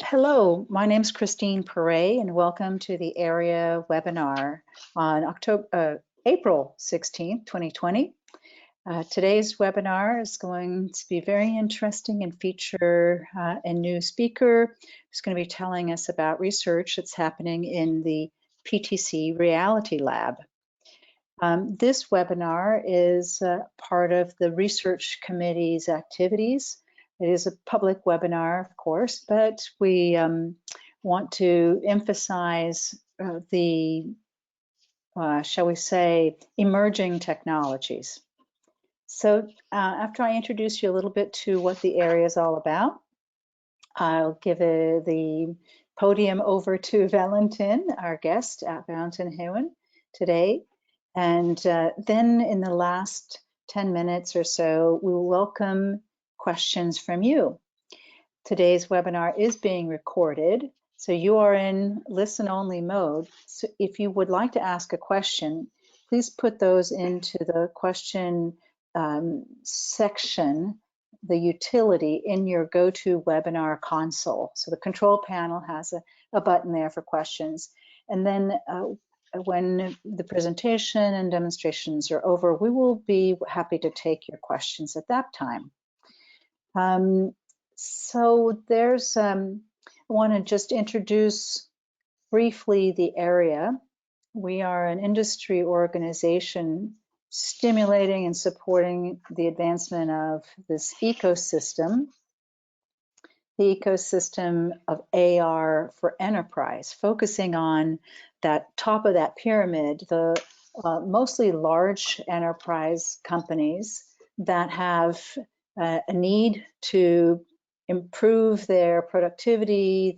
Hello, my name is Christine Perret, and welcome to the area webinar on April 16th, 2020. Today's webinar is going to be very interesting and feature a new speaker who's going to be telling us about research that's happening in the PTC Reality Lab. This webinar is part of the research committee's activities. It is a public webinar, of course, but we want to emphasize shall we say, emerging technologies. So after I introduce you a little bit to what the area is all about, I'll give the podium over to Valentin, our guest, Valentin Heun, today. And then in the last 10 minutes or so, we will welcome questions from you. Today's webinar is being recorded, so you are in listen-only mode. So if you would like to ask a question, please put those into the question section, the utility in your GoToWebinar console. So the control panel has a button there for questions. And then when the presentation and demonstrations are over, we will be happy to take your questions at that time. So there's, I want to just introduce briefly the area. We are an industry organization stimulating and supporting the advancement of this ecosystem, the ecosystem of AR for enterprise, focusing on that top of that pyramid, the mostly large enterprise companies that have a need to improve their productivity,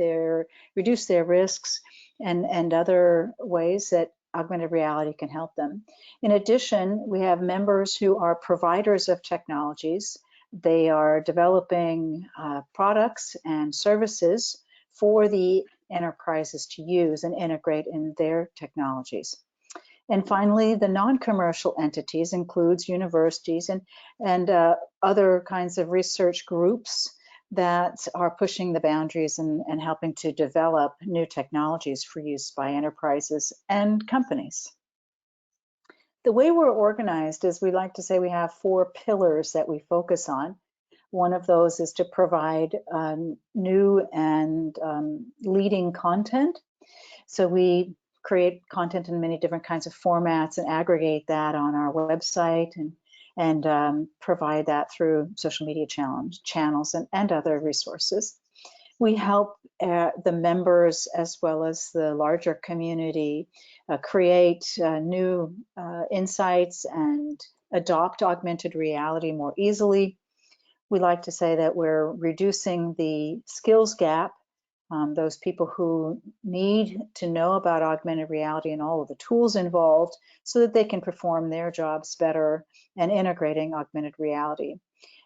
reduce their risks, and other ways that augmented reality can help them. In addition, we have members who are providers of technologies. They are developing products and services for the enterprises to use and integrate in their technologies. And finally, the non-commercial entities includes universities and other kinds of research groups that are pushing the boundaries and helping to develop new technologies for use by enterprises and companies. The way we're organized is we like to say we have 4 pillars that we focus on. One of those is to provide new and leading content. So we create content in many different kinds of formats and aggregate that on our website and provide that through social media channels and other resources. We help the members as well as the larger community create new insights and adopt augmented reality more easily. We like to say that we're reducing the skills gap, those people who need to know about augmented reality and all of the tools involved so that they can perform their jobs better and integrating augmented reality.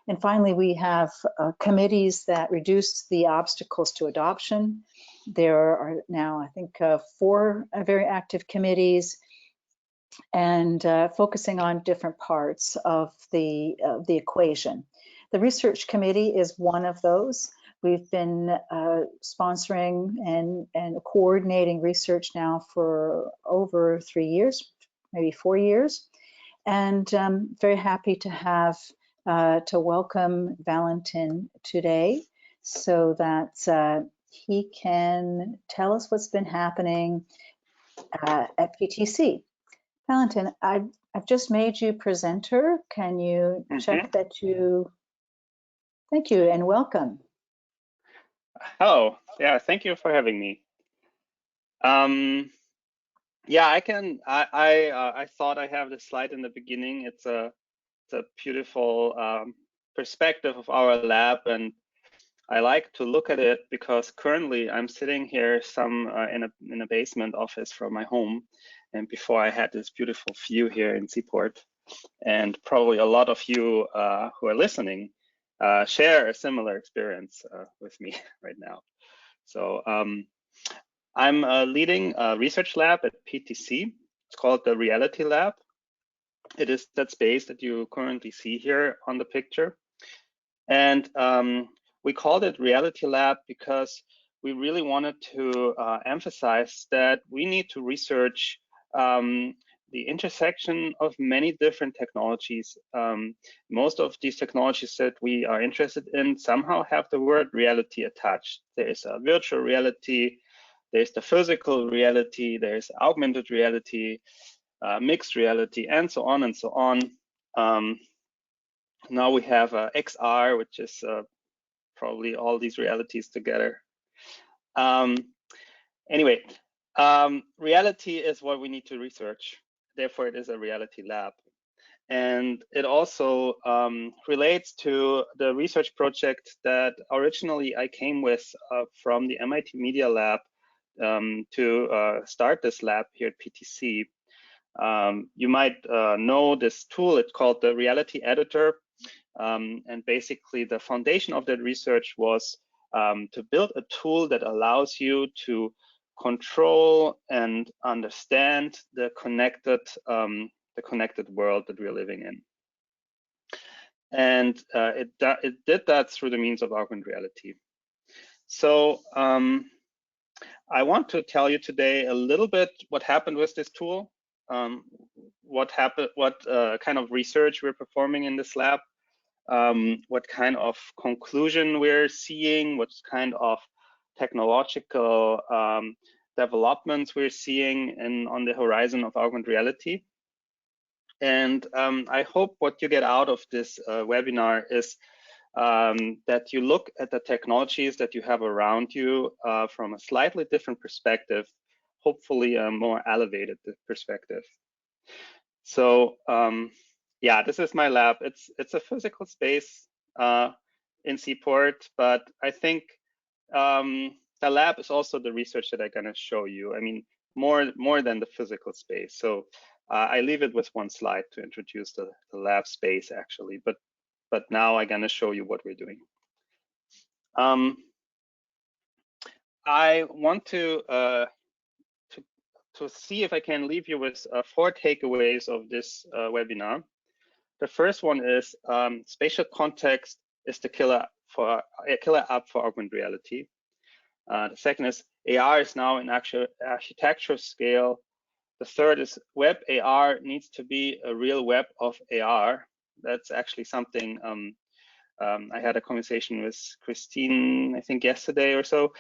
And finally, we have committees that reduce the obstacles to adoption. There are now, I think, 4 very active committees and focusing on different parts of the equation. The research committee is one of those. We've been sponsoring and coordinating research now for over 3 years, maybe 4 years. And very happy to have to welcome Valentin today so that he can tell us what's been happening at PTC. Valentin, I've just made you presenter. Can you check that you... Thank you and welcome. Oh, yeah, thank you for having me. Yeah, I can. I thought I have this slide in the beginning. It's a beautiful perspective of our lab, and I like to look at it because currently I'm sitting here in a basement office from my home, and before I had this beautiful view here in Seaport, and probably a lot of you who are listening share a similar experience with me right now. So I'm leading a research lab at PTC. It's called the Reality Lab. It is that space that you currently see here on the picture. And we called it Reality Lab because we really wanted to emphasize that we need to research the intersection of many different technologies. Most of these technologies that we are interested in somehow have the word reality attached. There's a virtual reality, there's the physical reality, there's augmented reality, mixed reality, and so on and so on. Now we have XR, which is probably all these realities together. Anyway, reality is what we need to research. Therefore, it is a reality lab. And it also relates to the research project that originally I came with from the MIT Media Lab to start this lab here at PTC. You might know this tool. It's called the Reality Editor. And basically, the foundation of that research was to build a tool that allows you to control and understand the connected world that we're living in. And it did that through the means of augmented reality. So I want to tell you today a little bit what happened with this tool, what kind of research we're performing in this lab, what kind of conclusion we're seeing, what kind of technological developments we're seeing on the horizon of augmented reality. And I hope what you get out of this webinar is that you look at the technologies that you have around you from a slightly different perspective, hopefully a more elevated perspective. So yeah, this is my lab. It's a physical space in Seaport, but I think the lab is also the research that I'm gonna show you. I mean, more than the physical space. So I leave it with one slide to introduce the lab space actually, but now I'm gonna show you what we're doing. I want to see if I can leave you with 4 takeaways of this webinar. The first one is spatial context is the killer app for augmented reality. The second is AR is now in actual architecture scale. The third is web AR needs to be a real web of AR. That's actually something I had a conversation with Christine, I think yesterday or so,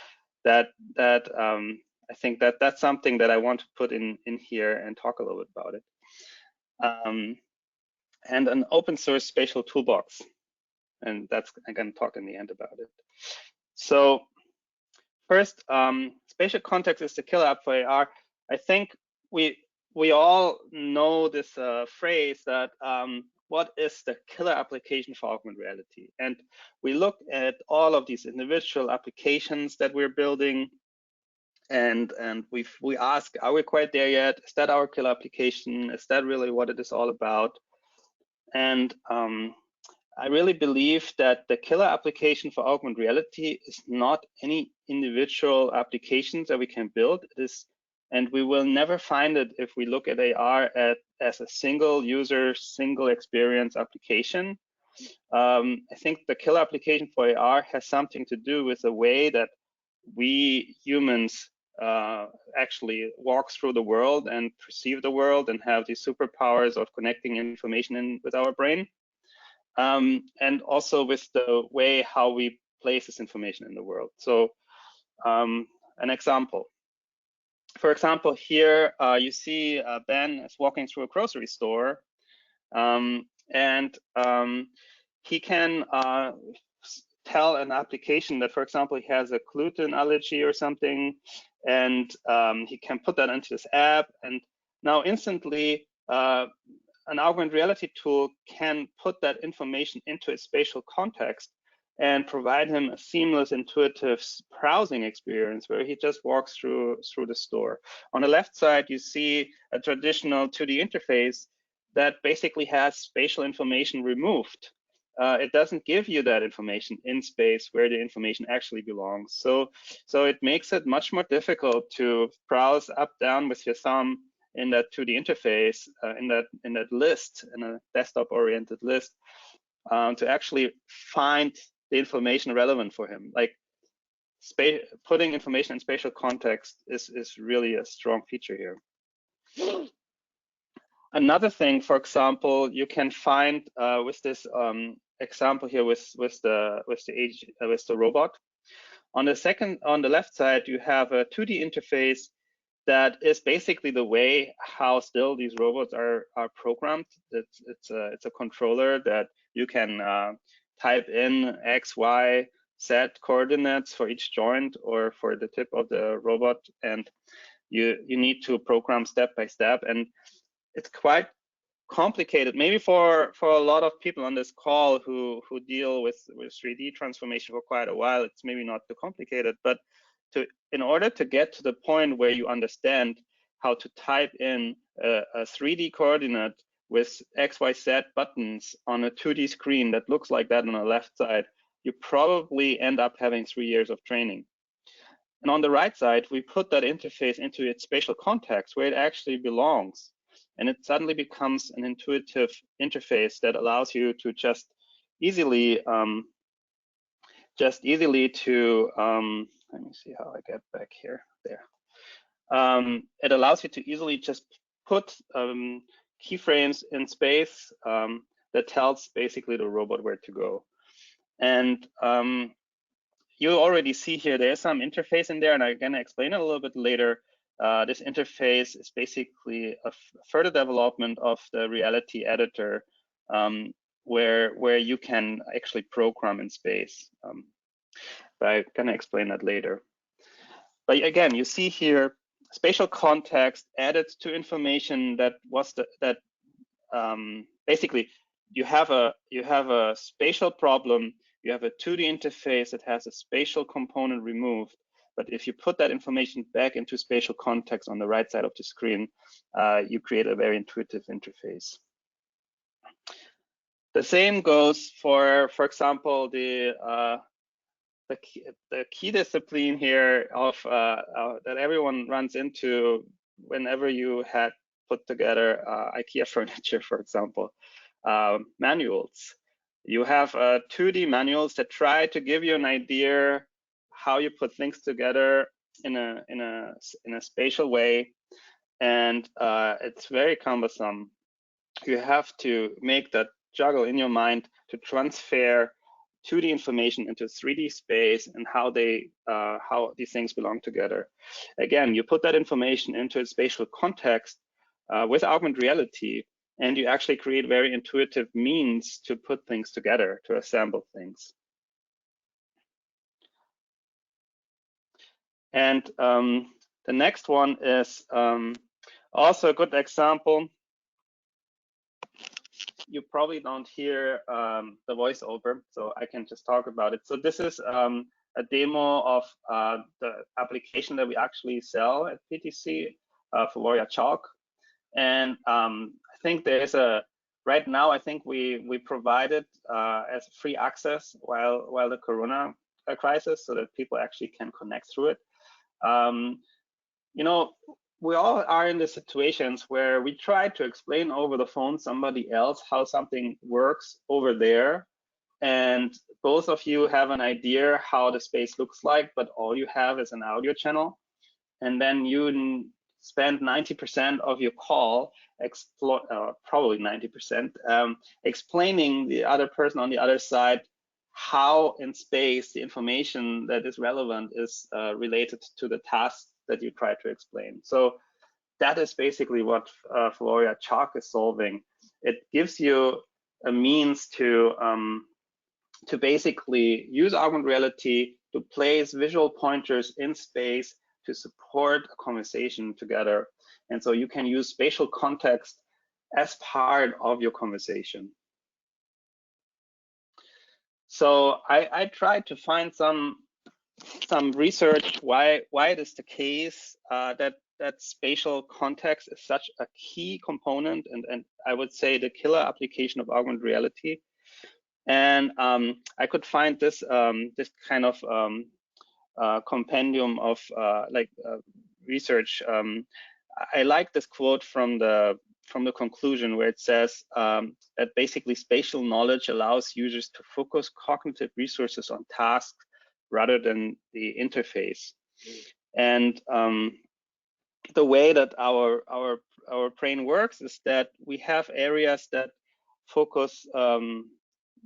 that I think that's something that I want to put in here and talk a little bit about it. And an open source spatial toolbox. And that's, I'm going to talk in the end about it. So first, spatial context is the killer app for AR. I think we all know this phrase that what is the killer application for augmented reality? And we look at all of these individual applications that we're building, and we ask, are we quite there yet? Is that our killer application? Is that really what it is all about? And I really believe that the killer application for augmented reality is not any individual applications that we can build. It is, and we will never find it if we look at AR as a single user, single experience application. I think the killer application for AR has something to do with the way that we humans actually walk through the world and perceive the world and have these superpowers of connecting information in with our brain. And also with the way how we place this information in the world. So an example. For example, here you see Ben is walking through a grocery store, and he can tell an application that, for example, he has a gluten allergy or something, and he can put that into this app, and now instantly an augmented reality tool can put that information into a spatial context and provide him a seamless, intuitive browsing experience where he just walks through the store. On the left side, you see a traditional 2D interface that basically has spatial information removed. It doesn't give you that information in space where the information actually belongs. So it makes it much more difficult to browse up, down with your thumb in that 2D interface, in that list, in a desktop-oriented list, to actually find the information relevant for him. Like, putting information in spatial context is really a strong feature here. Another thing, for example, you can find with this example here with the robot. On the left side, you have a 2D interface that is basically the way how still these robots are programmed. It's a controller that you can type in X, Y, Z coordinates for each joint or for the tip of the robot, and you need to program step by step, and it's quite complicated. Maybe for a lot of people on this call who deal with 3D transformation for quite a while, it's maybe not too complicated, but in order to get to the point where you understand how to type in a 3D coordinate with X, Y, Z buttons on a 2D screen that looks like that on the left side, you probably end up having 3 years of training. And on the right side, we put that interface into its spatial context where it actually belongs. And it suddenly becomes an intuitive interface that allows you to just easily to, let me see how I get back here, there. It allows you to easily just put keyframes in space that tells basically the robot where to go. And you already see here, there's some interface in there, and I'm gonna explain it a little bit later. This interface is basically a further development of the reality editor, where you can actually program in space. But I'm gonna explain that later. But again, you see here spatial context added to information that was basically you have a spatial problem. You have a 2D interface that has a spatial component removed. But if you put that information back into spatial context on the right side of the screen, you create a very intuitive interface. The same goes for example, the key discipline here of that everyone runs into whenever you had put together IKEA furniture, for example, manuals. You have 2D manuals that try to give you an idea how you put things together in a spatial way, and it's very cumbersome. You have to make that juggle in your mind to transfer 2D information into 3D space and how these things belong together. Again, you put that information into a spatial context with augmented reality, and you actually create very intuitive means to put things together, to assemble things. And the next one is also a good example. You probably don't hear the voiceover, so I can just talk about it. So this is a demo of the application that we actually sell at PTC for Warrior Chalk. And I think there's right now, I think we provide it as free access while the Corona crisis, so that people actually can connect through it. You know, we all are in the situations where we try to explain over the phone somebody else how something works over there, and both of you have an idea how the space looks like, but all you have is an audio channel, and then you spend 90% of your call, probably 90%, explaining the other person on the other side how in space the information that is relevant is related to the task that you try to explain. So that is basically what Floria Chalk is solving. It gives you a means to basically use augmented reality to place visual pointers in space to support a conversation together. And so you can use spatial context as part of your conversation. So I tried to find some research why it is the case that spatial context is such a key component, and I would say the killer application of augmented reality. And I could find this this kind of compendium of research. I like this quote from the conclusion, where it says that basically spatial knowledge allows users to focus cognitive resources on tasks rather than the interface. And the way that our brain works is that we have areas that focus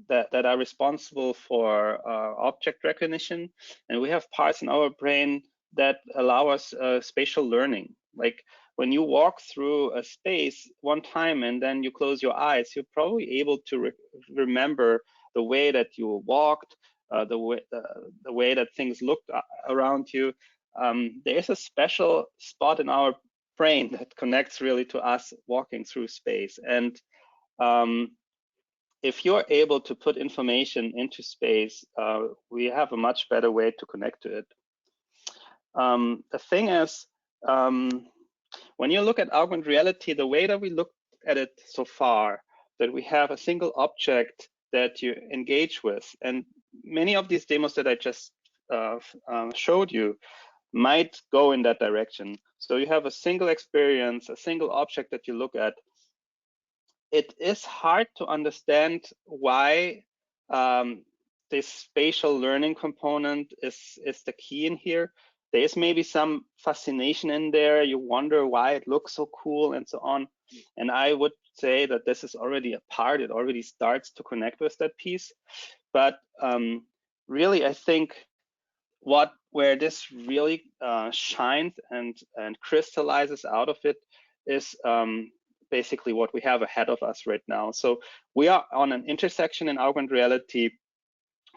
that are responsible for object recognition, and we have parts in our brain that allow us spatial learning. Like when you walk through a space one time and then you close your eyes, you're probably able to remember the way that you walked, the way that things looked around you. There is a special spot in our brain that connects really to us walking through space. And if you're able to put information into space, we have a much better way to connect to it. The thing is, when you look at augmented reality, the way that we look at it so far, that we have a single object that you engage with, and many of these demos that I just showed you might go in that direction. So you have a single experience, a single object that you look at. It is hard to understand why this spatial learning component is the key in here. There is maybe some fascination in there. You wonder why it looks so cool and so on. And I would say that this is already a part. It already starts to connect with that piece. But really, I think where this really shines and crystallizes out of it is basically what we have ahead of us right now. So we are on an intersection in augmented reality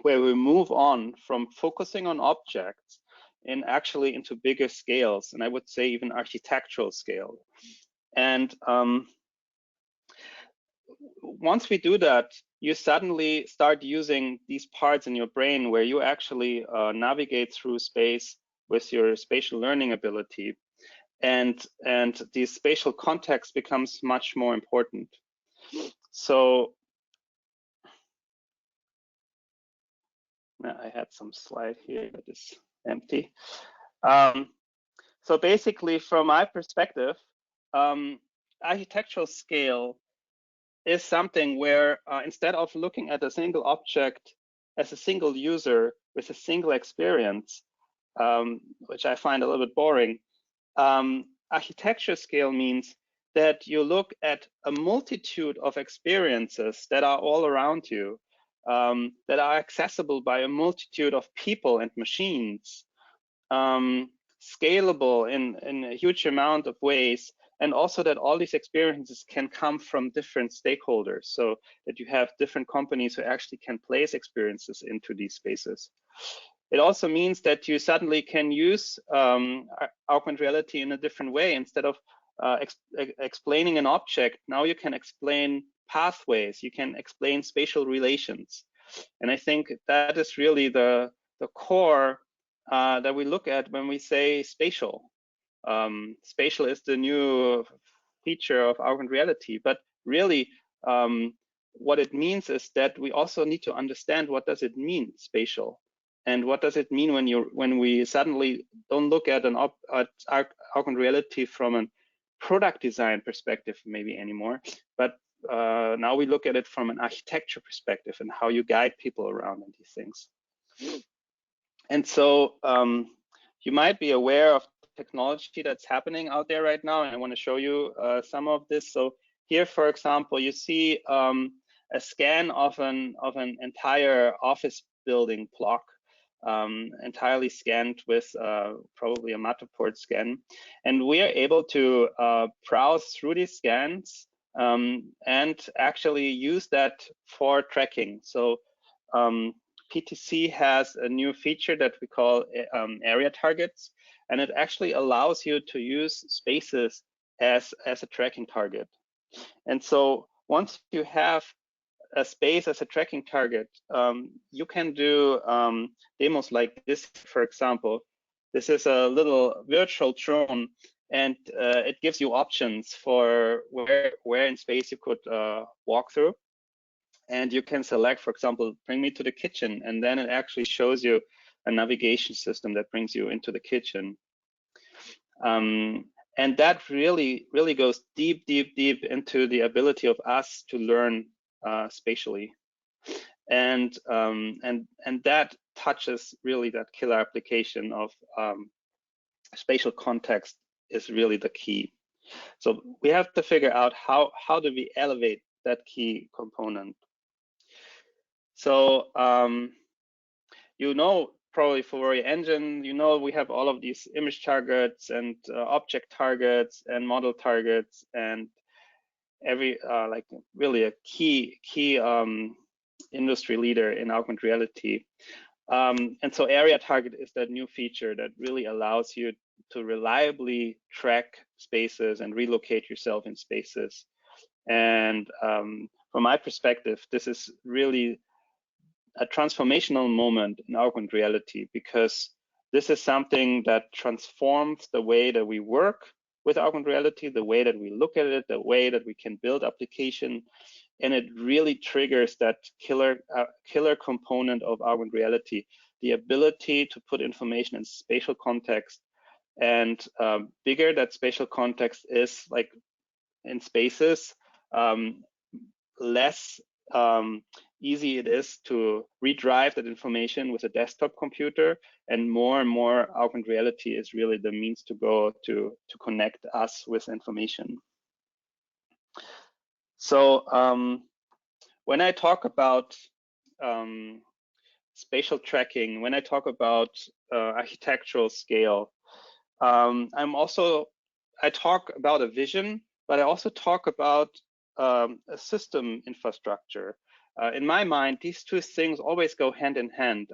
where we move on from focusing on objects and actually into bigger scales, and I would say even architectural scale. And once we do that, you suddenly start using these parts in your brain where you actually navigate through space with your spatial learning ability. And the spatial context becomes much more important. So I had some slide here that is empty. So basically, from my perspective, architectural scale is something where instead of looking at a single object as a single user with a single experience, which I find a little bit boring, architecture scale means that you look at a multitude of experiences that are all around you, that are accessible by a multitude of people and machines, scalable in a huge amount of ways, and also that all these experiences can come from different stakeholders, so that you have different companies who actually can place experiences into these spaces. It also means that you suddenly can use augmented reality in a different way. Instead of explaining an object, now you can explain pathways, you can explain spatial relations. And I think that is really the core that we look at when we say spatial. Spatial is the new feature of augmented reality, but really what it means is that we also need to understand what does it mean spatial, and what does it mean when we suddenly don't look at augmented reality from a product design perspective maybe anymore, but now we look at it from an architecture perspective and how you guide people around in these things. And so you might be aware of technology that's happening out there right now, and I want to show you some of this. So here, for example, you see a scan of an entire office building block, entirely scanned with probably a Matterport scan, and we are able to browse through these scans and actually use that for tracking. So PTC has a new feature that we call area targets, and it actually allows you to use spaces as a tracking target. And so once you have a space as a tracking target, you can do demos like this. For example, this is a little virtual drone, and it gives you options for where in space you could walk through. And you can select, for example, bring me to the kitchen, and then it actually shows you a navigation system that brings you into the kitchen. And that really goes deep into the ability of us to learn spatially. and that touches really that killer application of spatial context is really the key. So we have to figure out how do we elevate that key component. So you know, probably for your engine, you know, we have all of these image targets and object targets and model targets, and every like really a key industry leader in augmented reality. And so area target is that new feature that really allows you to reliably track spaces and relocate yourself in spaces. And from my perspective, this is really a transformational moment in augmented reality, because this is something that transforms the way that we work with augmented reality, the way that we look at it, the way that we can build application. And it really triggers that killer component of augmented reality, the ability to put information in spatial context. And bigger that spatial context is, like in spaces, less easy it is to redrive that information with a desktop computer, and more augmented reality is really the means to go to connect us with information. So when I talk about spatial tracking, when I talk about architectural scale, I talk about a vision, but I also talk about a system infrastructure. In my mind, these two things always go hand in hand.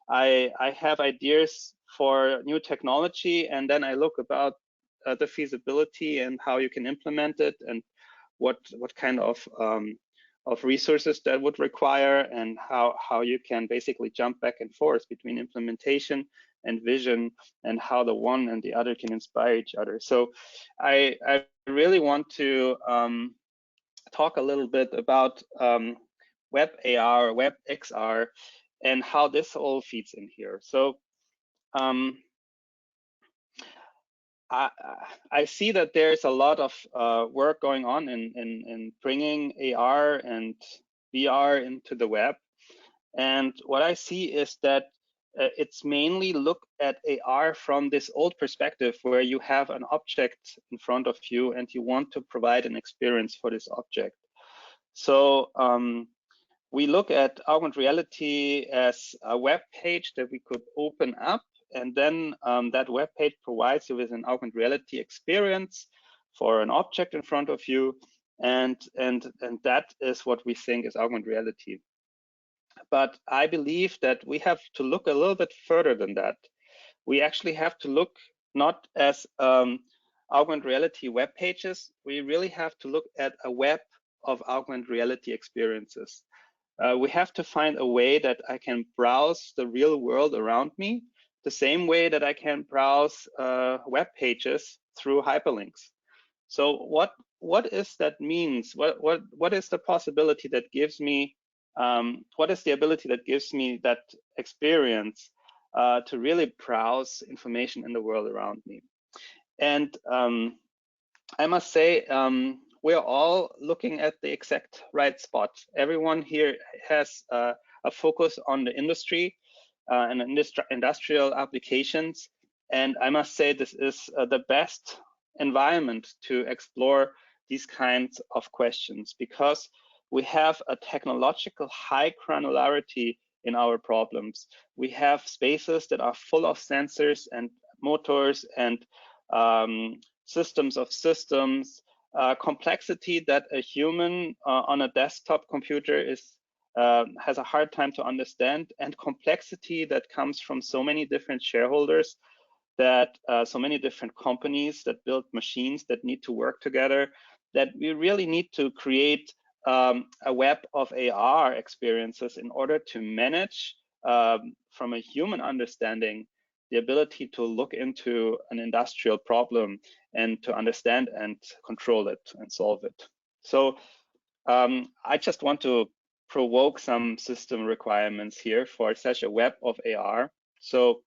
I have ideas for new technology, and then I look about the feasibility and how you can implement it, and what kind of resources that would require, and how you can basically jump back and forth between implementation and vision, and how the one and the other can inspire each other. So I really want to talk a little bit about Web AR, Web XR, and how this all feeds in here. So I see that there's a lot of work going on in bringing AR and VR into the web. And what I see is that it's mainly look at AR from this old perspective, where you have an object in front of you and you want to provide an experience for this object. So we look at augmented reality as a web page that we could open up, and then that web page provides you with an augmented reality experience for an object in front of you, and that is what we think is augmented reality. But I believe that we have to look a little bit further than that. We actually have to look not as augmented reality web pages. We really have to look at a web of augmented reality experiences. We have to find a way that I can browse the real world around me, the same way that I can browse web pages through hyperlinks. So what is that means? What is the possibility that gives me? What is the ability that gives me that experience to really browse information in the world around me? And I must say, we're all looking at the exact right spot. Everyone here has a focus on the industry and industrial applications. And I must say, this is the best environment to explore these kinds of questions, because we have a technological high granularity in our problems. We have spaces that are full of sensors and motors and systems of systems, complexity that a human on a desktop computer has a hard time to understand, and complexity that comes from so many different shareholders, that so many different companies that build machines that need to work together, that we really need to create a web of AR experiences in order to manage from a human understanding the ability to look into an industrial problem and to understand and control it and solve it. So I just want to provoke some system requirements here for such a web of AR. So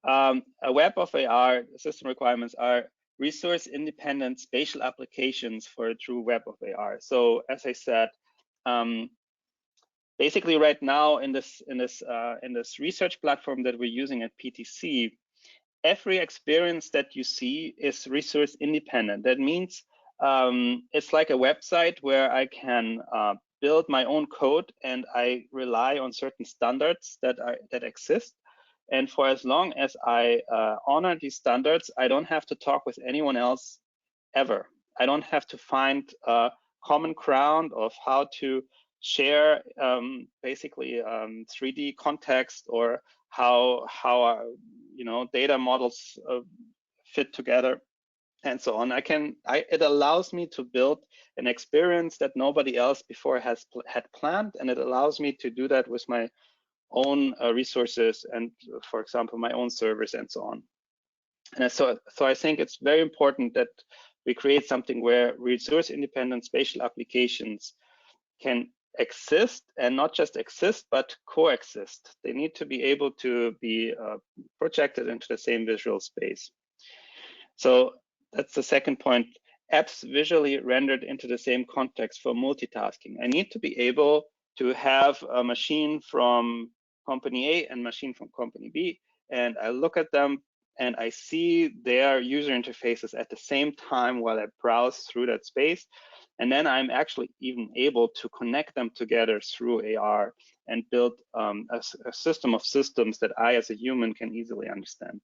a web of AR system requirements are resource-independent spatial applications for a true web of AR. So as I said, basically right now in this research platform that we're using at PTC, every experience that you see is resource independent. That means it's like a website where I can build my own code, and I rely on certain standards that exist. And for as long as I honor these standards, I don't have to talk with anyone else ever. I don't have to find a common ground of how to share basically 3D context, or how data models fit together, and so on. It allows me to build an experience that nobody else before had planned, and it allows me to do that with my own resources, and for example my own servers and so on. And so I think it's very important that we create something where resource independent spatial applications can exist, and not just exist but coexist. They need to be able to be projected into the same visual space. So that's the second point. Apps visually rendered into the same context for multitasking. I need to be able to have a machine from company A and machine from company B, and I look at them and I see their user interfaces at the same time while I browse through that space. And then I'm actually even able to connect them together through AR and build a system of systems that I as a human can easily understand.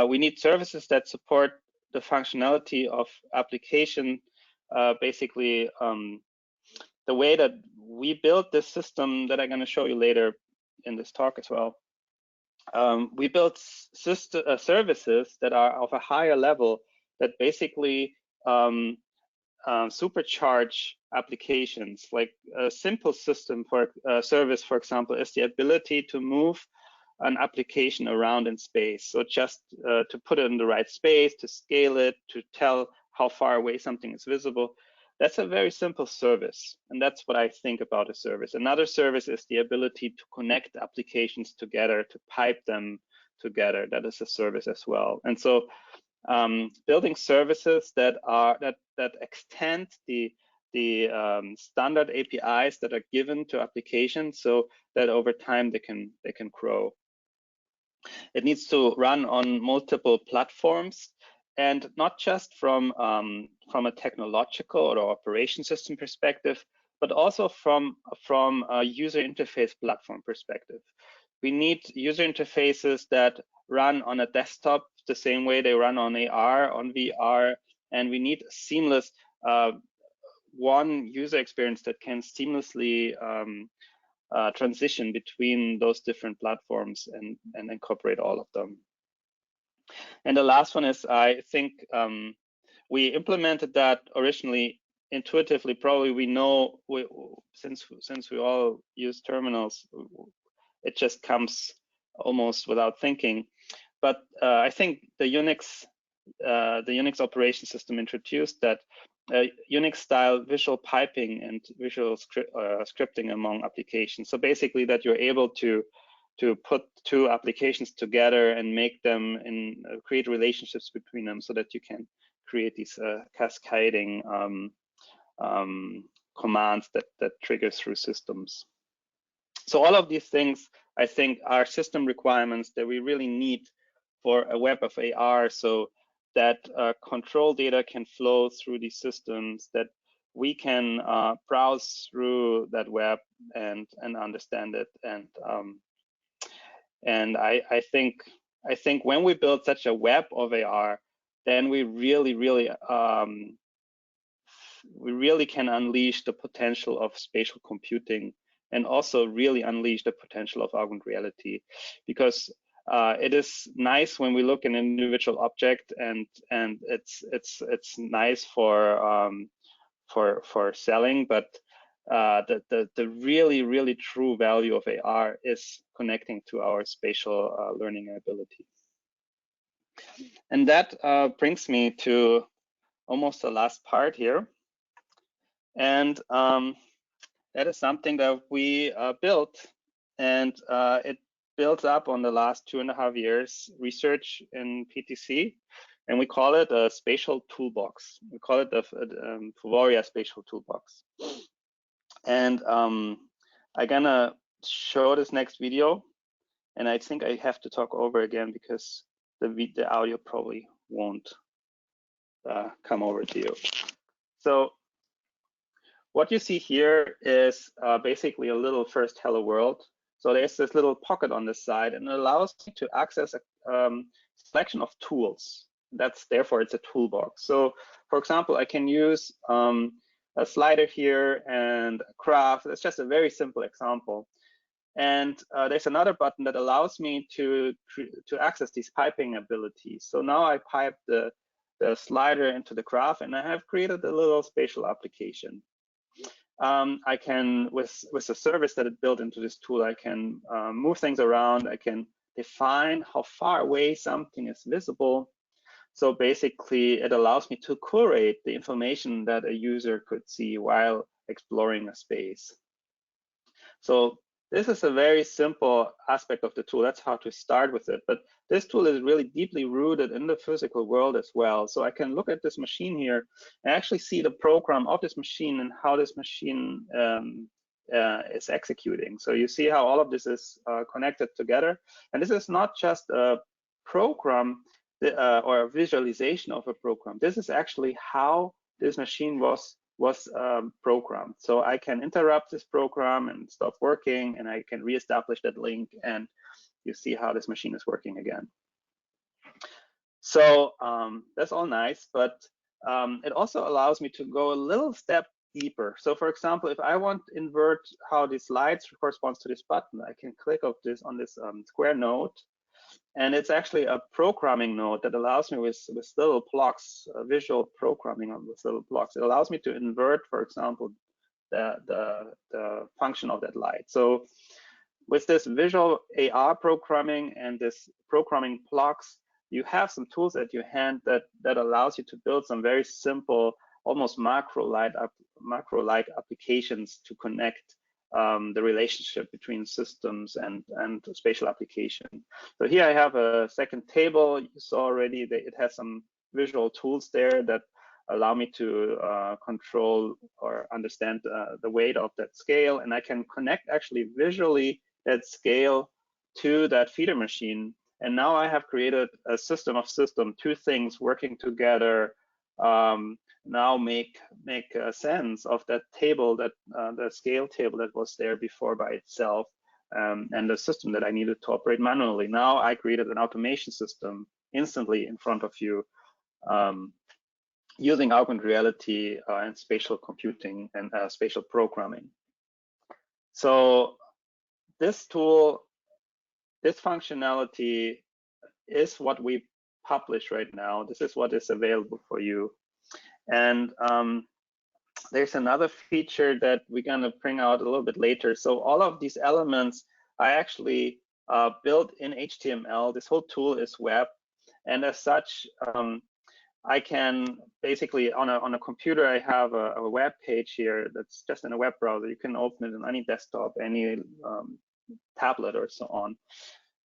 We need services that support the functionality of application. Basically, the way that we built this system that I'm going to show you later in this talk as well. We built services that are of a higher level that basically supercharge applications. Like a simple system for service, for example, is the ability to move an application around in space. So just to put it in the right space, to scale it, to tell how far away something is visible. That's a very simple service, and that's what I think about a service. Another service is the ability to connect applications together, to pipe them together. That is a service as well. And so building services that extend the standard APIs that are given to applications, so that over time they can grow. It needs to run on multiple platforms, and not just from a technological or operation system perspective, but also from a user interface platform perspective. We need user interfaces that run on a desktop the same way they run on AR, on VR, and we need seamless one user experience that can seamlessly transition between those different platforms and incorporate all of them. And the last one is, I think we implemented that originally intuitively. Probably we know, since we all use terminals, it just comes almost without thinking. But I think the Unix operation system introduced that Unix-style visual piping and visual scripting among applications. So basically, that you're able to put two applications together and make them create relationships between them, so that you can create these cascading commands that trigger through systems. So all of these things, I think, are system requirements that we really need for a web of AR, so that control data can flow through these systems, that we can browse through that web and understand it. And I think when we build such a web of AR, then we really can unleash the potential of spatial computing, and also really unleash the potential of augmented reality. Because it is nice when we look at an individual object, and it's nice for selling, but the really true value of AR is connecting to our spatial learning ability. And that brings me to almost the last part here, and that is something that we built, and it built up on the last 2.5 years research in PTC, and we call it a Spatial Toolbox. We call it the Fuvoria Spatial Toolbox. And I'm gonna show this next video, and I think I have to talk over again because the audio probably won't come over to you. So what you see here is basically a little first hello world. So there's this little pocket on this side, and it allows me to access a selection of tools. Therefore it's a toolbox. So for example, I can use a slider here and a graph. That's just a very simple example. And there's another button that allows me to access these piping abilities. So now I pipe the slider into the graph, and I have created a little spatial application. I can, with the service that it built into this tool, I can move things around. I can define how far away something is visible. So basically, it allows me to curate the information that a user could see while exploring a space. So this is a very simple aspect of the tool. That's how to start with it. But this tool is really deeply rooted in the physical world as well. So I can look at this machine here and actually see the program of this machine and how this machine is executing. So you see how all of this is connected together. And this is not just a program or a visualization of a program. This is actually how this machine was programmed. So I can interrupt this program and stop working, and I can reestablish that link, and you see how this machine is working again. So that's all nice, but it also allows me to go a little step deeper. So for example, if I want to invert how this light corresponds to this button, I can click on this square node. And it's actually a programming node that allows me with little blocks, visual programming with little blocks. It allows me to invert, for example, the function of that light. So with this visual AR programming and this programming blocks, you have some tools at your hand that allows you to build some very simple, almost macro-like applications to connect the relationship between systems and spatial application. So here I have a second table. You saw already that it has some visual tools there that allow me to control or understand the weight of that scale, and I can connect actually visually that scale to that feeder machine. And now I have created a system of systems, two things working together, now make sense of that table, that the scale table that was there before by itself, and the system that I needed to operate manually. Now I created an automation system instantly in front of you, using augmented reality and spatial computing and spatial programming. So this tool, this functionality is what we publish right now. This is what is available for you. And there's another feature that we're going to bring out a little bit later. So all of these elements I actually built in HTML. This whole tool is web, and as such, I can basically on a computer, I have a web page here that's just in a web browser. You can open it on any desktop, any tablet, or so on.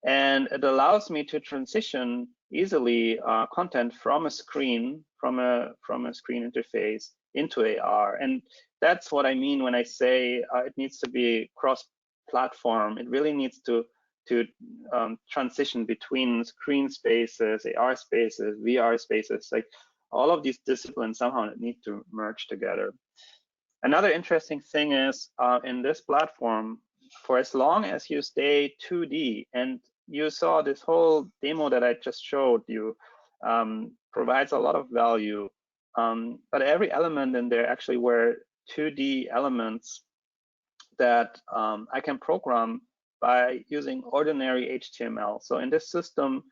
And it allows me to transition easily content from a screen, from a screen interface into AR. And that's what I mean when I say it needs to be cross-platform. It really needs to transition between screen spaces, AR spaces, VR spaces. Like all of these disciplines somehow need to merge together. Another interesting thing is in this platform, for as long as you stay 2D, and you saw this whole demo that I just showed you, provides a lot of value. But every element in there actually were 2D elements that I can program by using ordinary HTML. So in this system,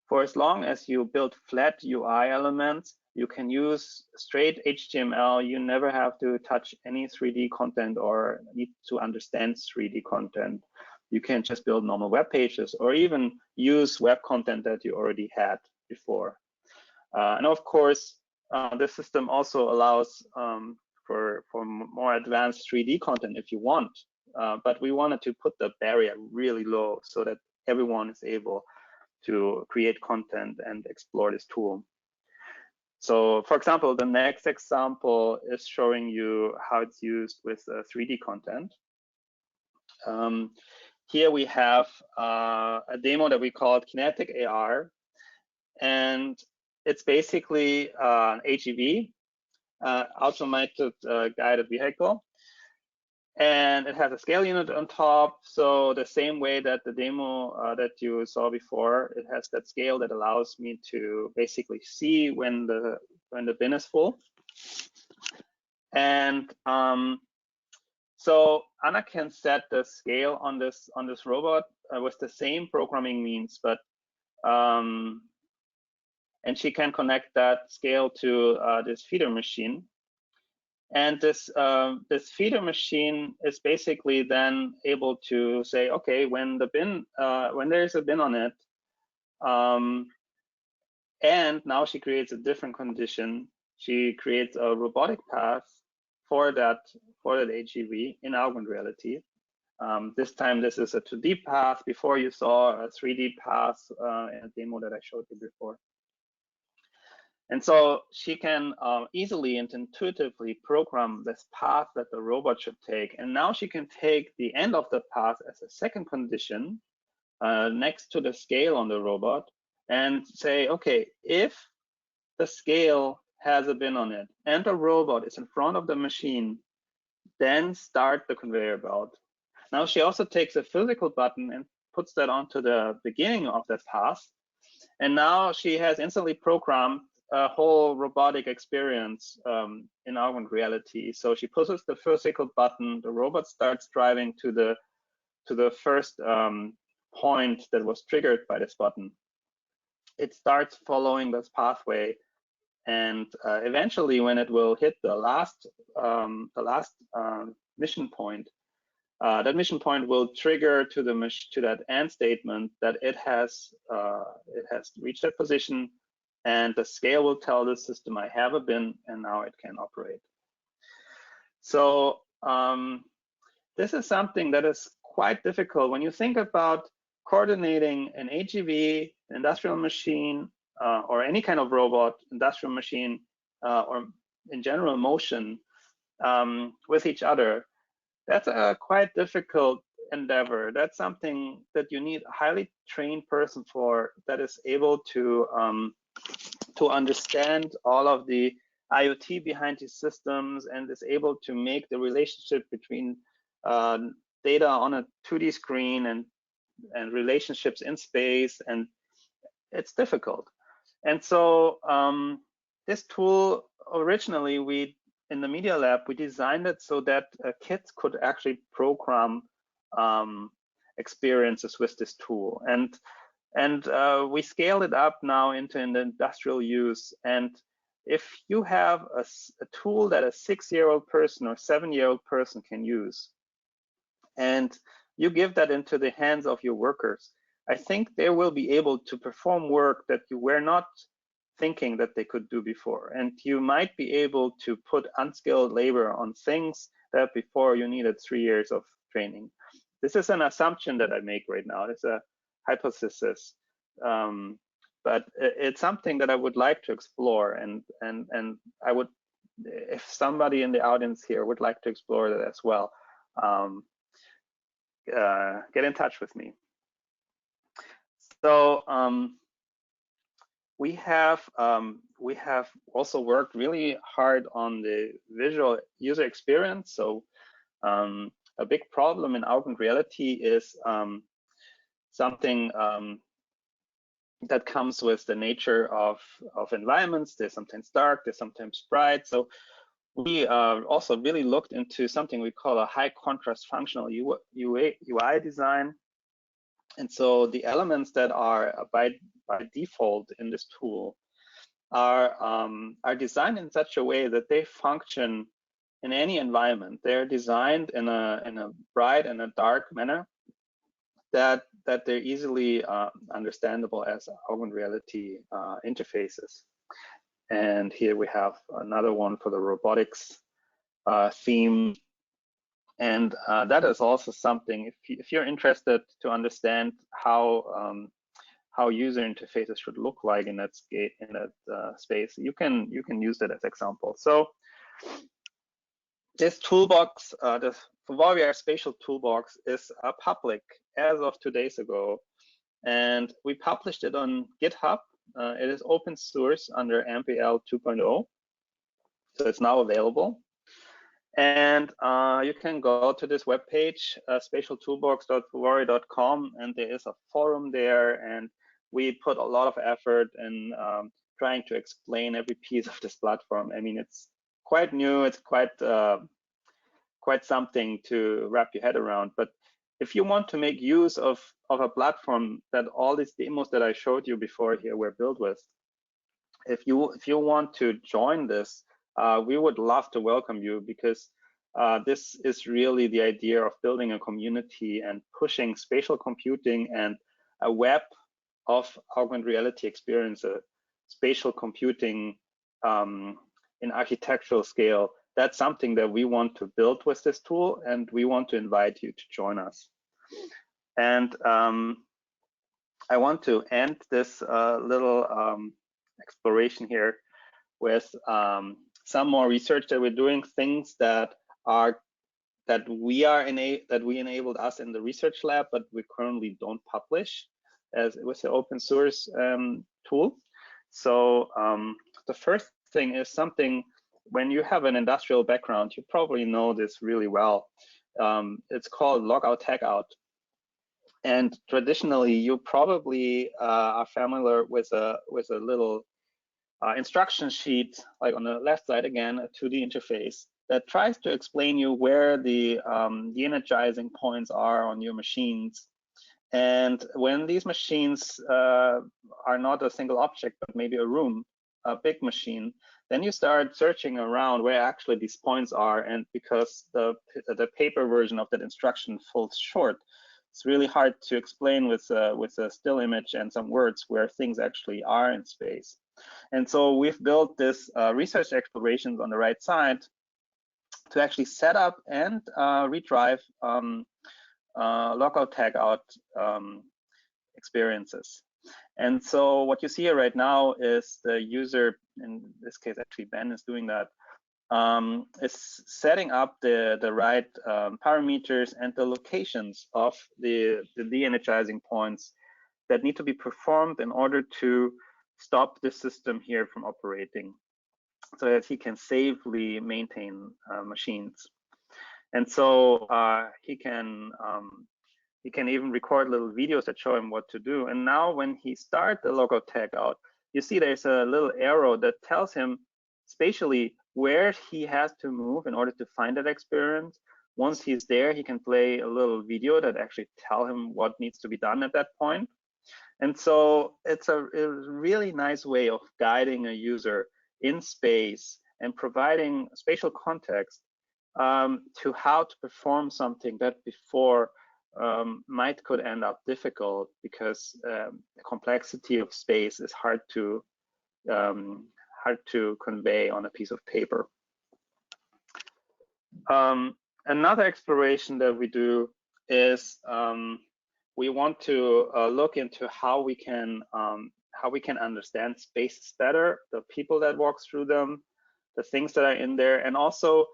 for as long as you build flat UI elements, you can use straight HTML. You never have to touch any 3D content or need to understand 3D content. You can just build normal web pages or even use web content that you already had before. And of course, the system also allows for more advanced 3D content if you want. But we wanted to put the barrier really low so that everyone is able to create content and explore this tool. So for example, the next example is showing you how it's used with 3D content. Here we have a demo that we called Kinetic AR, and it's basically an AGV, automated guided vehicle. And it has a scale unit on top. So the same way that the demo that you saw before, it has that scale that allows me to basically see when the bin is full. And so Anna can set the scale on this robot with the same programming means, but and she can connect that scale to this feeder machine. And this feeder machine is basically then able to say, okay, when there's a bin on it, and now she creates a different condition. She creates a robotic path for that AGV in augmented reality. This time, this is a 2D path. Before you saw a 3D path in a demo that I showed you before. And so she can easily and intuitively program this path that the robot should take. And now she can take the end of the path as a second condition next to the scale on the robot and say, okay, if the scale has a bin on it and the robot is in front of the machine, then start the conveyor belt. Now she also takes a physical button and puts that onto the beginning of that path. And now she has instantly programmed a whole robotic experience in augmented reality. So she pushes the physical button, the robot starts driving to the first point that was triggered by this button. It starts following this pathway, and eventually, when it will hit the last mission point, that mission point will trigger to that end statement that it has reached that position. And the scale will tell the system, I have a bin, and now it can operate. So this is something that is quite difficult when you think about coordinating an AGV, industrial machine, or any kind of robot, industrial machine, or in general motion with each other. That's a quite difficult endeavor. That's something that you need a highly trained person for, that is able to understand all of the IoT behind these systems and is able to make the relationship between data on a 2D screen and relationships in space, and it's difficult. And so this tool, originally in the Media Lab, we designed it so that kids could actually program experiences with this tool. And we scaled it up now into an industrial use. And if you have a tool that a 6-year-old person or 7-year-old person can use, and you give that into the hands of your workers, I think they will be able to perform work that you were not thinking that they could do before. And you might be able to put unskilled labor on things that before you needed 3 years of training. This is an assumption that I make right now. It's a hypothesis, but it's something that I would like to explore, and I would, if somebody in the audience here would like to explore that as well, get in touch with me. So we have also worked really hard on the visual user experience. So a big problem in augmented reality is something that comes with the nature of environments. They're sometimes dark, they're sometimes bright. So we also really looked into something we call a high contrast functional UI design. And so the elements that are by default in this tool are designed in such a way that they function in any environment. They're designed in a bright and a dark manner that they're easily understandable as augmented reality interfaces. And here we have another one for the robotics theme. And that is also something, if you're interested to understand how how user interfaces should look like in that space, you can use that as example. So this toolbox, the Varia Spatial Toolbox, is public as of 2 days ago, and we published it on GitHub. It is open source under MPL 2.0, so it's now available. And you can go to this webpage, spatialtoolbox.varia.com, and there is a forum there, and we put a lot of effort in trying to explain every piece of this platform. I mean, it's quite new, it's quite something to wrap your head around. But if you want to make use of a platform that all these demos that I showed you before here were built with, if you want to join this, we would love to welcome you, because this is really the idea of building a community and pushing spatial computing and a web of augmented reality experiences, spatial computing in architectural scale. That's something that we want to build with this tool, and we want to invite you to join us. And I want to end this little exploration here with some more research that we're doing, things that we enabled us in the research lab, but we currently don't publish as with the open source tool. So the first thing is something, when you have an industrial background, you probably know this really well. It's called LockoutTagout. And traditionally, you probably are familiar with a little instruction sheet, like on the left side again, a 2D interface that tries to explain you where the energizing points are on your machines. And when these machines are not a single object, but maybe a room, a big machine, then you start searching around where actually these points are. And because the paper version of that instruction falls short, it's really hard to explain with a still image and some words where things actually are in space. And so we've built this research explorations on the right side to actually set up and redrive LockoutTagout experiences. And so what you see here right now is the user, in this case actually Ben is doing that, is setting up the right parameters and the locations of the de-energizing points that need to be performed in order to stop the system here from operating, so that he can safely maintain machines. And so he can even record little videos that show him what to do. And now when he starts the LockoutTagout, you see there's a little arrow that tells him spatially where he has to move in order to find that experience. Once he's there, he can play a little video that actually tell him what needs to be done at that point. And so it's a really nice way of guiding a user in space and providing spatial context to how to perform something that before could end up difficult, because the complexity of space is hard to convey on a piece of paper. Another exploration that we do is we want to look into how we can understand spaces better, the people that walk through them, the things that are in there, and also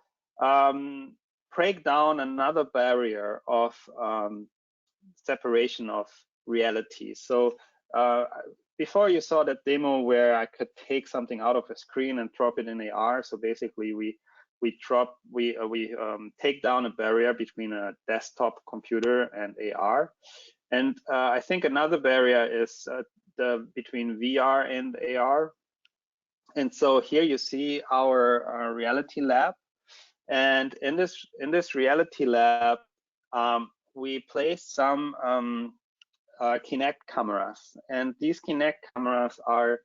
break down another barrier of separation of reality. So before you saw that demo where I could take something out of a screen and drop it in AR. So basically we take down a barrier between a desktop computer and AR. And I think another barrier is between VR and AR. And so here you see our reality lab. And in this reality lab, we place some Kinect cameras. And these Kinect cameras are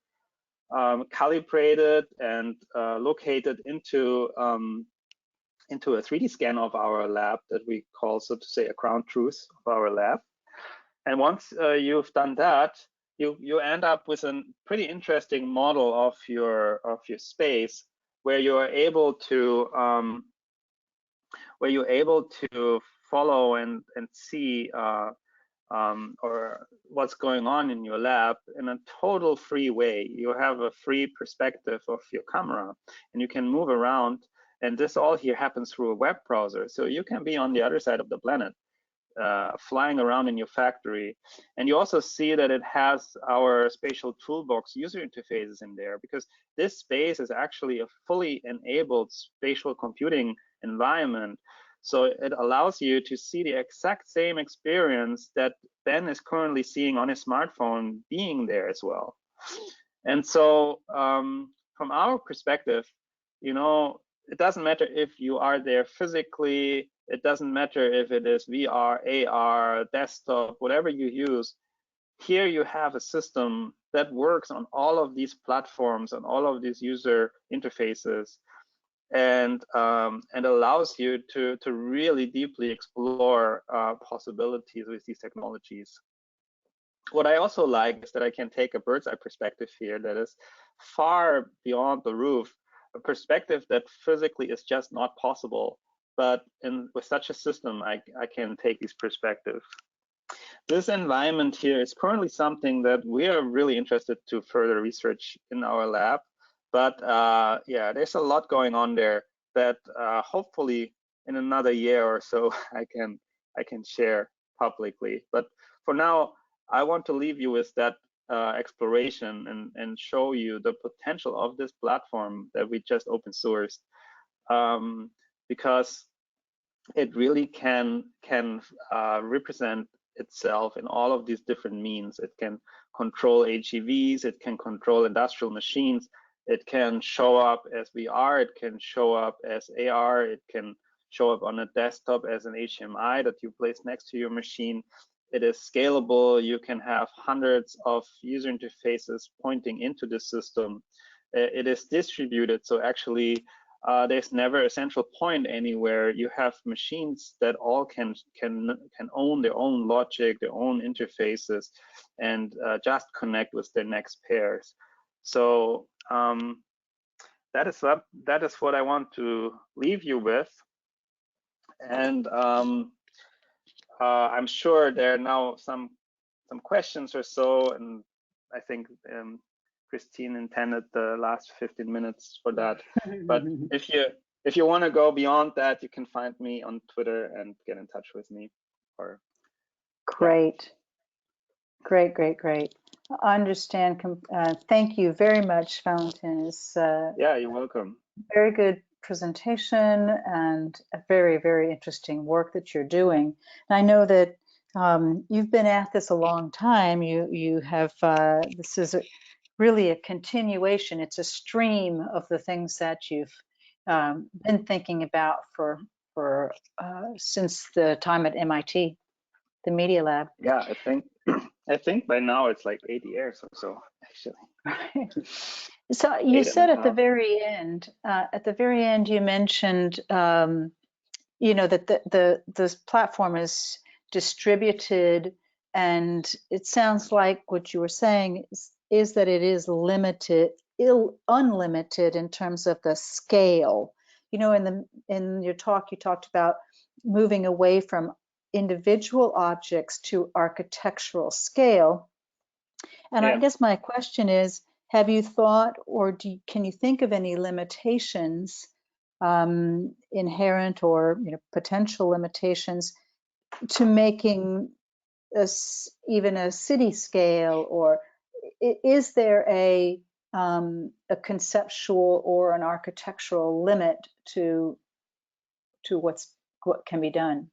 calibrated and located into a 3D scan of our lab that we call, so to say, a ground truth of our lab. And once you've done that, you end up with a pretty interesting model of your space, where you're able to follow and see or what's going on in your lab in a total free way. You have a free perspective of your camera, and you can move around. And this all here happens through a web browser. So you can be on the other side of the planet, flying around in your factory. And you also see that it has our Spatial Toolbox user interfaces in there, because this space is actually a fully enabled spatial computing environment. So it allows you to see the exact same experience that Ben is currently seeing on his smartphone being there as well. And so from our perspective, you know, it doesn't matter if you are there physically, it doesn't matter if it is VR, AR, desktop, whatever you use. Here you have a system that works on all of these platforms and all of these user interfaces, and allows you to really deeply explore possibilities with these technologies. What I also like is that I can take a bird's eye perspective here that is far beyond the roof, a perspective that physically is just not possible. But with such a system, I can take these perspectives. This environment here is currently something that we are really interested to further research in our lab. But yeah, there's a lot going on there that hopefully in another year or so I can share publicly. But for now, I want to leave you with that exploration and show you the potential of this platform that we just open sourced, because it really can represent itself in all of these different means. It can control AGVs, it can control industrial machines, it can show up as VR, it can show up as AR, it can show up on a desktop as an HMI that you place next to your machine. It is scalable. You can have hundreds of user interfaces pointing into the system. It is distributed, so actually there's never a central point anywhere. You have machines that all can own their own logic, their own interfaces, and just connect with their next pairs. So that is what I want to leave you with. And I'm sure there are now some questions or so, and I think Christine intended the last 15 minutes for that. But if you want to go beyond that, you can find me on Twitter and get in touch with me. Or great, yeah. Great. I understand. Thank you very much, Valentin. Yeah, you're welcome. Very good presentation and a very interesting work that you're doing. And I know that you've been at this a long time. You have this is really a continuation. It's a stream of the things that you've been thinking about for since the time at MIT, the Media Lab. Yeah, I think by now it's like 8 years or so, actually. So you said at the very end, you mentioned, you know, that this platform is distributed, and it sounds like what you were saying is that it is unlimited in terms of the scale. You know, in your talk, you talked about moving away from individual objects to architectural scale. And yeah. I guess my question is, have you thought, or can you think of any limitations, inherent or potential limitations, to making even a city scale, or is there a conceptual or an architectural limit to what can be done?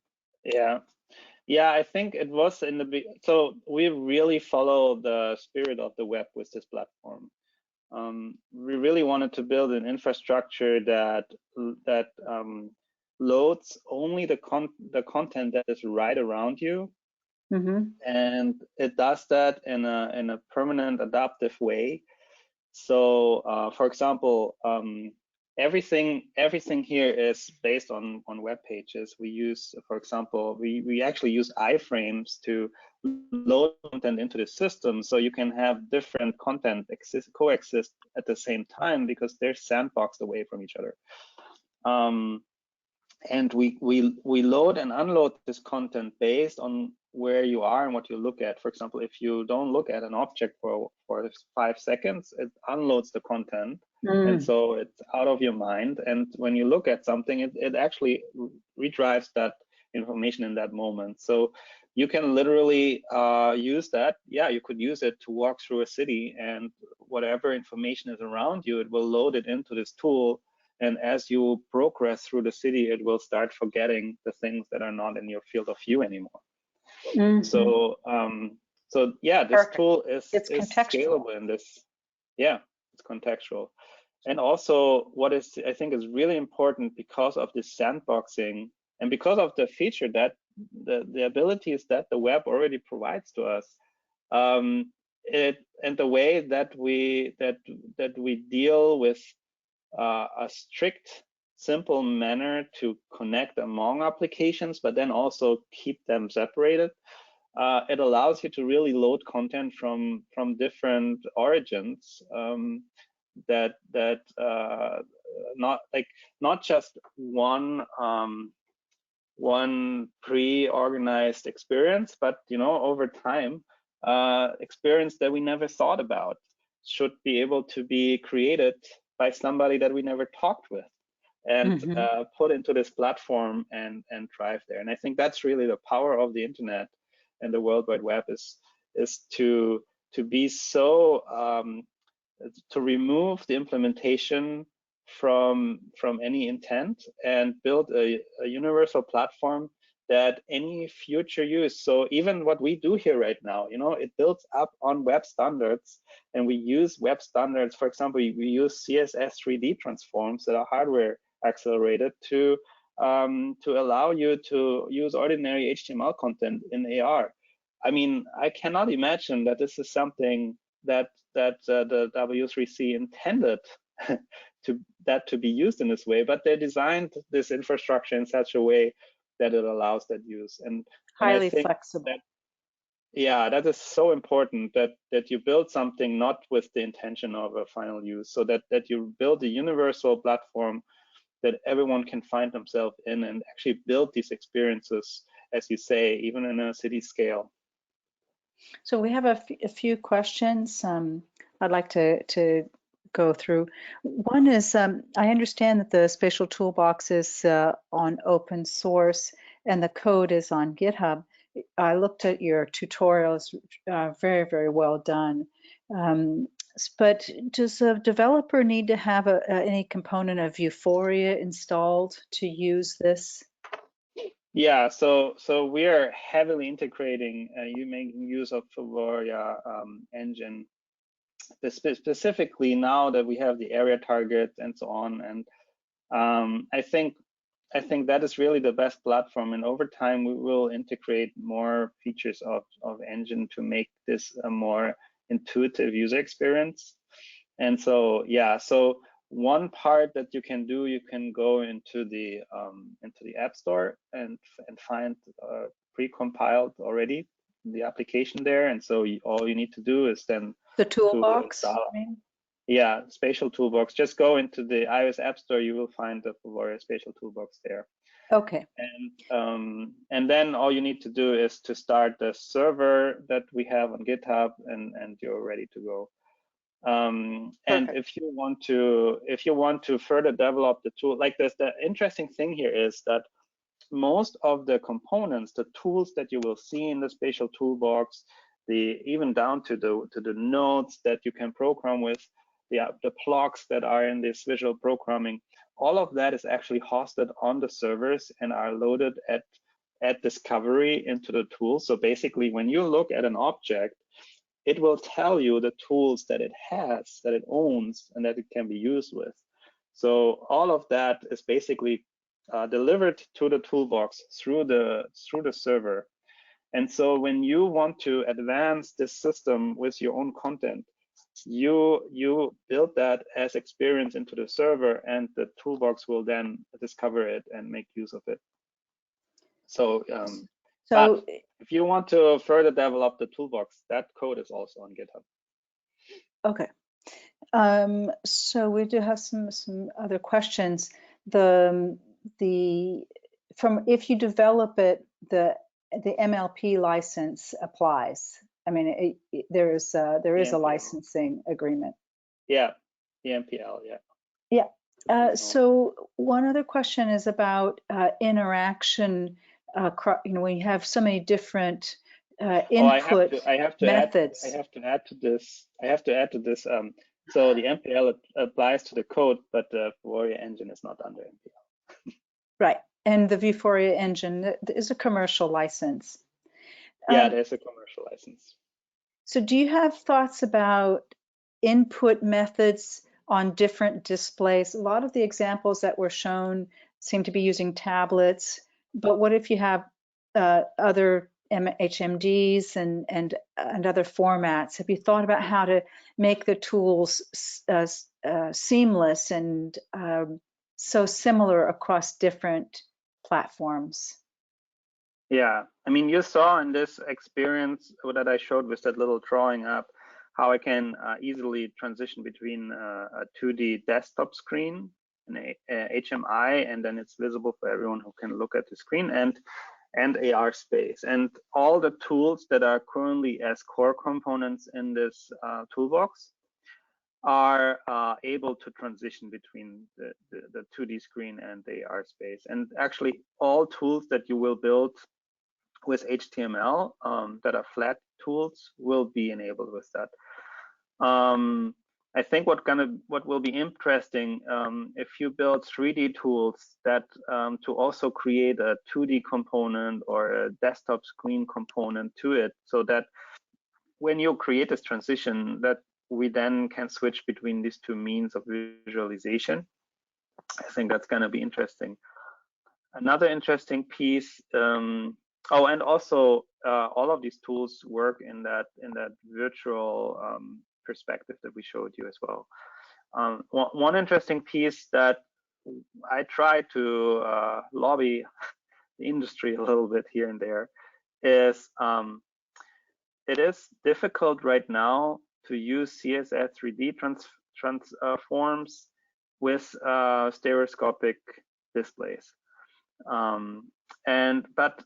Yeah, I think it was in the so we really follow the spirit of the web with this platform. We really wanted to build an infrastructure that loads only the content that is right around you, and it does that in a permanent adaptive way. So, for example, everything here is based on web pages. We use, for example, we actually use iframes to load content into the system, so you can have different content coexist at the same time because they're sandboxed away from each other. And we load and unload this content based on where you are and what you look at. For example, if you don't look at an object for 5 seconds, it unloads the content. And so it's out of your mind. And when you look at something, it actually redrives that information in that moment. So you can literally use that. Yeah, you could use it to walk through a city, and whatever information is around you, it will load it into this tool. And as you progress through the city, it will start forgetting the things that are not in your field of view anymore. So, so yeah, this Perfect. tool is contextual. scalable in this. Yeah, it's contextual. And also, what is I think is really important because of this sandboxing and because of the feature that the abilities that the web already provides to us, and the way that we deal with a strict, simple manner to connect among applications, but then also keep them separated. It allows you to really load content from different origins. Not just one pre-organized experience, but over time, experience that we never thought about should be able to be created by somebody that we never talked with, and put into this platform and drive there. And I think that's really the power of the internet and the World Wide Web is to be so to remove the implementation from any intent and build a universal platform that any future use. So even what we do here right now, it builds up on web standards, and we use web standards. For example, we use CSS 3D transforms that are hardware accelerated to allow you to use ordinary HTML content in AR. I mean, I cannot imagine that this is something that the W3C intended to be used in this way, but they designed this infrastructure in such a way that it allows that use. And highly I think flexible. that is so important, that you build something not with the intention of a final use, so that you build a universal platform that everyone can find themselves in and actually build these experiences, as you say, even in a city scale. So we have a few questions I'd like to go through. One is, I understand that the Spatial Toolbox is on open source and the code is on GitHub. I looked at your tutorials, very, very well done. But does a developer need to have any component of Euphoria installed to use this? Yeah, so we are heavily integrating, you making use of Euphoria engine, specifically now that we have the area target and so on. And I think that is really the best platform. And over time, we will integrate more features of engine to make this a more intuitive user experience. And so, yeah, so one part that you can do, you can go into the App Store and find pre-compiled already the application there. And so all you need to do is then the toolbox. Yeah, Spatial Toolbox. Just go into the iOS App Store. You will find the Euphoria Spatial Toolbox there. Okay. And then all you need to do is to start the server that we have on GitHub, and you're ready to go. And if you want to further develop the tool, like this, the interesting thing here is that most of the components, the tools that you will see in the Spatial Toolbox, even down to the nodes that you can program with, the blocks that are in this visual programming, all of that is actually hosted on the servers and are loaded at discovery into the tool. So basically, when you look at an object, it will tell you the tools that it has, that it owns, and that it can be used with. So all of that is basically delivered to the toolbox through the server. And so when you want to advance this system with your own content, you build that as experience into the server, and the toolbox will then discover it and make use of it. So, but if you want to further develop the toolbox, that code is also on GitHub. Okay. So we do have some other questions. If you develop it, the MLP license applies. I mean, there is a licensing agreement. Yeah, the MPL, yeah. Yeah. So one other question is about interaction. We have so many different input methods. I have to add to this. So the MPL applies to the code, but the Vuforia engine is not under MPL. Right, and the Vuforia engine is a commercial license. Yeah, there's a commercial license. So do you have thoughts about input methods on different displays? A lot of the examples that were shown seem to be using tablets, but what if you have other HMDs and other formats? Have you thought about how to make the tools seamless and so similar across different platforms? Yeah, I mean, you saw in this experience that I showed with that little drawing up how I can easily transition between a 2D desktop screen, an HMI, and then it's visible for everyone who can look at the screen, and AR space. And all the tools that are currently as core components in this toolbox are able to transition between the 2D screen and the AR space. And actually, all tools that you will build with HTML that are flat tools will be enabled with that. I think what will be interesting if you build 3D tools that to also create a 2D component or a desktop screen component to it, so that when you create this transition, that we then can switch between these two means of visualization. I think that's going to be interesting. Another interesting piece. Oh, and also all of these tools work in that virtual perspective that we showed you as well. One interesting piece that I try to lobby the industry a little bit here and there is it is difficult right now to use CSS 3D transforms with stereoscopic displays. But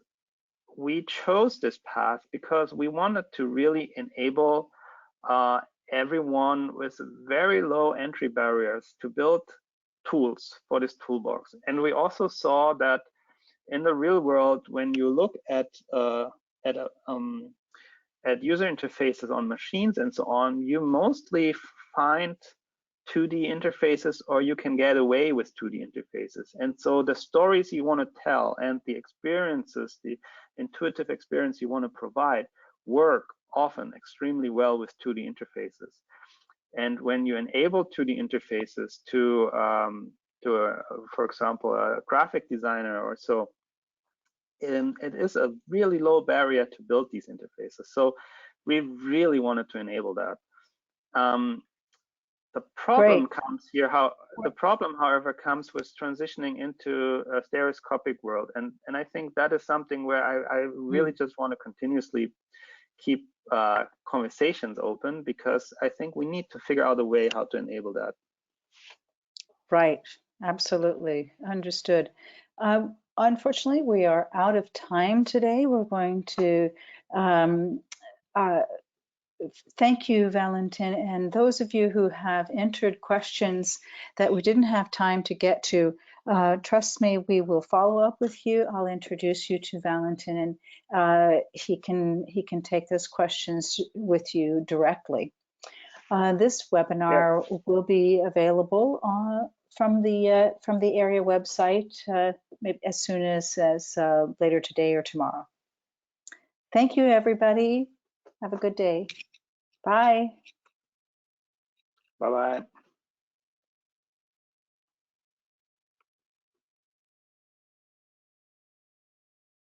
we chose this path because we wanted to really enable everyone with very low entry barriers to build tools for this toolbox. And we also saw that in the real world, when you look at user interfaces on machines and so on, you mostly find 2D interfaces, or you can get away with 2D interfaces. And so the stories you want to tell and the experiences, the intuitive experience you want to provide work often extremely well with 2D interfaces. And when you enable 2D interfaces to for example, a graphic designer or so, it is a really low barrier to build these interfaces. So we really wanted to enable that. The problem comes here. The problem, however, comes with transitioning into a stereoscopic world, and I think that is something where I really just want to continuously keep conversations open, because I think we need to figure out a way how to enable that. Right, absolutely, understood. Unfortunately, we are out of time today. We're going to thank you, Valentin, and those of you who have entered questions that we didn't have time to get to, trust me, we will follow up with you. I'll introduce you to Valentin, and he can take those questions with you directly. This webinar will be available from the area website maybe as soon as later today or tomorrow. Thank you, everybody. Have a good day. Bye. Bye-bye.